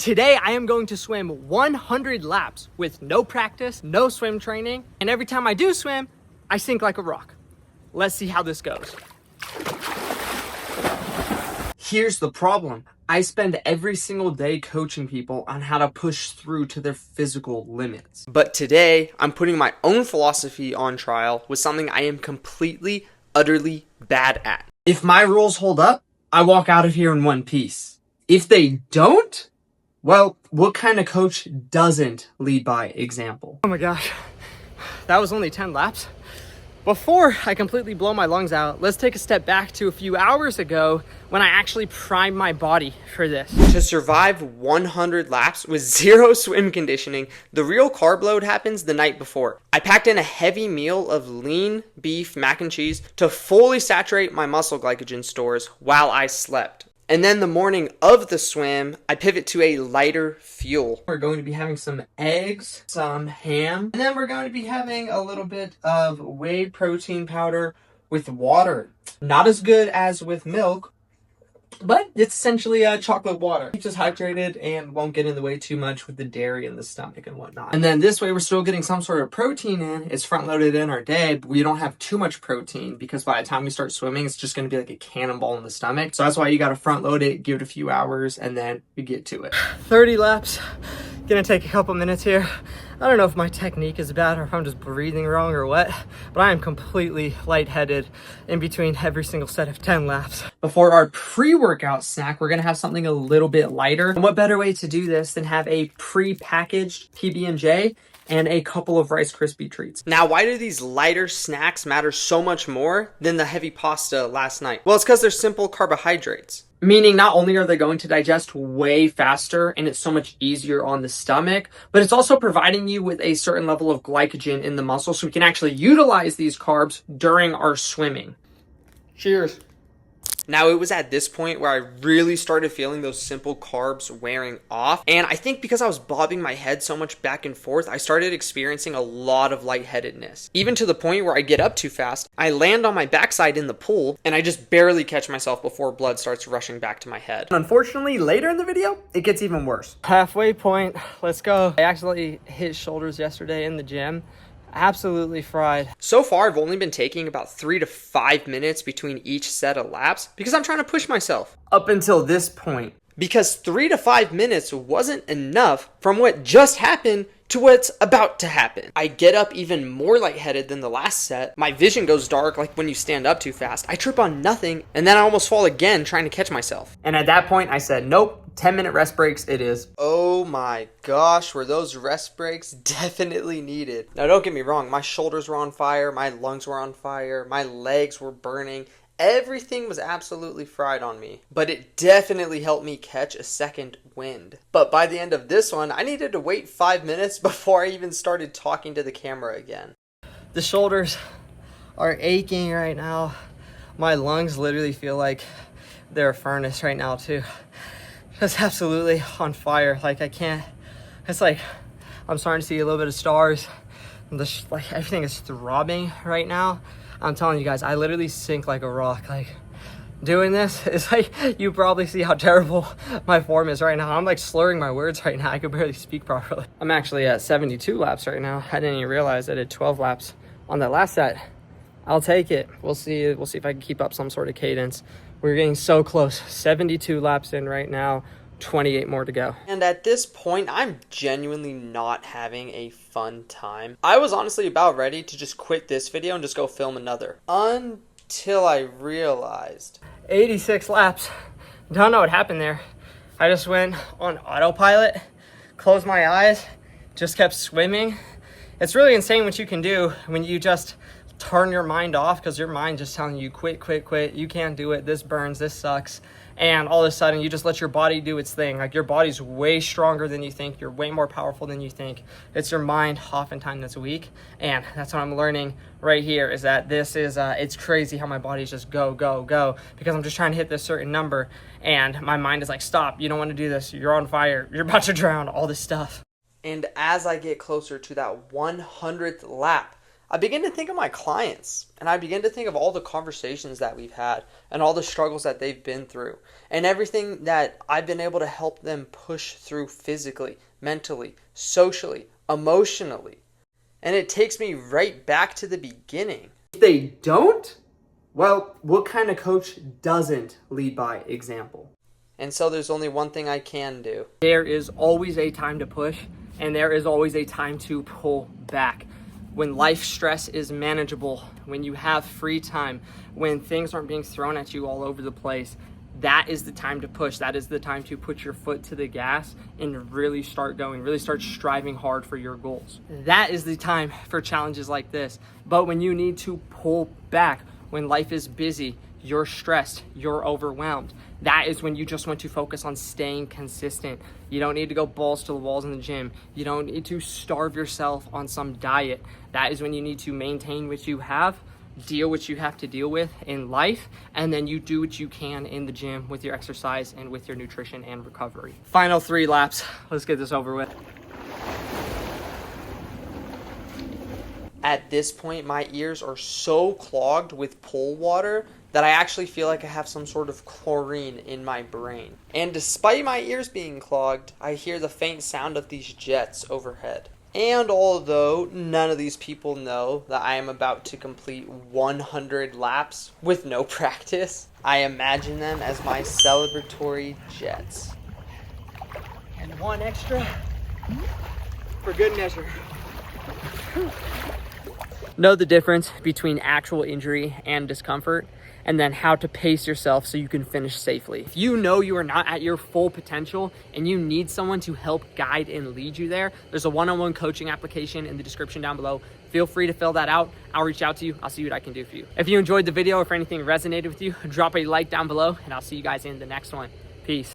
Today, I am going to swim 100 laps with no practice, no swim training, and every time I do swim, I sink like a rock. Let's see how this goes. Here's the problem. I spend every single day coaching people on how to push through to their physical limits. But today, I'm putting my own philosophy on trial with something I am completely, utterly bad at. If my rules hold up, I walk out of here in one piece. If they don't, well, what kind of coach doesn't lead by example? Oh my gosh, that was only 10 laps. Before I completely blow my lungs out, let's take a step back to a few hours ago when I actually primed my body for this. To survive 100 laps with zero swim conditioning, the real carb load happens the night before. I packed in a heavy meal of lean beef mac and cheese to fully saturate my muscle glycogen stores while I slept. And then the morning of the swim, I pivot to a lighter fuel. We're going to be having some eggs, some ham, and then we're going to be having a little bit of whey protein powder with water. Not as good as with milk, but it's essentially chocolate water. Keeps us hydrated and won't get in the way too much with the dairy in the stomach and whatnot. And then this way we're still getting some sort of protein in. It's front loaded in our day, but we don't have too much protein because by the time we start swimming, it's just going to be like a cannonball in the stomach. So that's why you got to front load it, give it a few hours, and then we get to it. 30 laps. Gonna take a couple minutes here. I don't know if my technique is bad or if I'm just breathing wrong or what, but I am completely lightheaded in between every single set of 10 laps. Before our pre-workout snack, we're gonna have something a little bit lighter. And what better way to do this than have a pre-packaged PB&J and a couple of Rice Krispie treats. Now, why do these lighter snacks matter so much more than the heavy pasta last night? Well, it's because they're simple carbohydrates. Meaning not only are they going to digest way faster and it's so much easier on the stomach, but it's also providing you with a certain level of glycogen in the muscle so we can actually utilize these carbs during our swimming. Cheers. Now, it was at this point where I really started feeling those simple carbs wearing off. And I think because I was bobbing my head so much back and forth, I started experiencing a lot of lightheadedness. Even to the point where I get up too fast, I land on my backside in the pool, and I just barely catch myself before blood starts rushing back to my head. Unfortunately, later in the video, it gets even worse. Halfway point, let's go. I accidentally hit shoulders yesterday in the gym. Absolutely fried. So far, I've only been taking about 3 to 5 minutes between each set of laps because I'm trying to push myself. Up until this point. Because 3 to 5 minutes wasn't enough from what just happened to what's about to happen. I get up even more lightheaded than the last set. My vision goes dark like when you stand up too fast. I trip on nothing, and then I almost fall again trying to catch myself. And at that point, I said, nope, 10-minute rest breaks it is. Oh my gosh, were those rest breaks definitely needed. Now, don't get me wrong, my shoulders were on fire, my lungs were on fire, my legs were burning. Everything was absolutely fried on me, but it definitely helped me catch a second wind. But by the end of this one, I needed to wait 5 minutes before I even started talking to the camera again. The shoulders are aching right now. My lungs literally feel like they're a furnace right now too. Just absolutely on fire. Like I can't, it's like I'm starting to see a little bit of stars. Like everything is throbbing right now. I'm telling you guys, I literally sink like a rock. Like doing this is like, you probably see how terrible my form is right now. I'm like slurring my words right now. I could barely speak properly. I'm actually at 72 laps right now. I didn't even realize I did 12 laps on that last set. I'll take it. We'll see if I can keep up some sort of cadence. We're getting so close. 72 laps in right now. 28 more to go. And at this point, I'm genuinely not having a fun time. I was honestly about ready to just quit this video and just go film another. Until I realized. 86 laps. Don't know what happened there. I just went on autopilot, closed my eyes, just kept swimming. It's really insane what you can do when you just turn your mind off because your mind just telling you quit, quit, quit. You can't do it. This burns. This sucks. And all of a sudden, you just let your body do its thing. Like, your body's way stronger than you think. You're way more powerful than you think. It's your mind oftentimes that's weak. And that's what I'm learning right here is that this is, it's crazy how my body's just go, go, go. Because I'm just trying to hit this certain number. And my mind is like, stop. You don't want to do this. You're on fire. You're about to drown. All this stuff. And as I get closer to that 100th lap, I begin to think of my clients, and I begin to think of all the conversations that we've had and all the struggles that they've been through and everything that I've been able to help them push through physically, mentally, socially, emotionally. And it takes me right back to the beginning. If they don't, well, what kind of coach doesn't lead by example? And so there's only one thing I can do. There is always a time to push, and there is always a time to pull back. When life stress is manageable, when you have free time, when things aren't being thrown at you all over the place, that is the time to push. That is the time to put your foot to the gas and really start going, really start striving hard for your goals. That is the time for challenges like this. But when you need to pull back, when life is busy, you're stressed, you're overwhelmed, that is when you just want to focus on staying consistent. You don't need to go balls to the walls in the gym. You don't need to starve yourself on some diet. That is when you need to maintain what you have, deal what you have to deal with in life, and then you do what you can in the gym with your exercise and with your nutrition and recovery. Final 3 laps. Let's get this over with. At this point, my ears are so clogged with pool water that I actually feel like I have some sort of chlorine in my brain. And despite my ears being clogged, I hear the faint sound of these jets overhead. And although none of these people know that I am about to complete 100 laps with no practice, I imagine them as my celebratory jets. And 1 extra for good measure. Know the difference between actual injury and discomfort, and then how to pace yourself so you can finish safely. If you know you are not at your full potential and you need someone to help guide and lead you there, there's a one-on-one coaching application in the description down below. Feel free to fill that out. I'll reach out to you. I'll see what I can do for you. If you enjoyed the video or if anything resonated with you, drop a like down below, and I'll see you guys in the next one. Peace.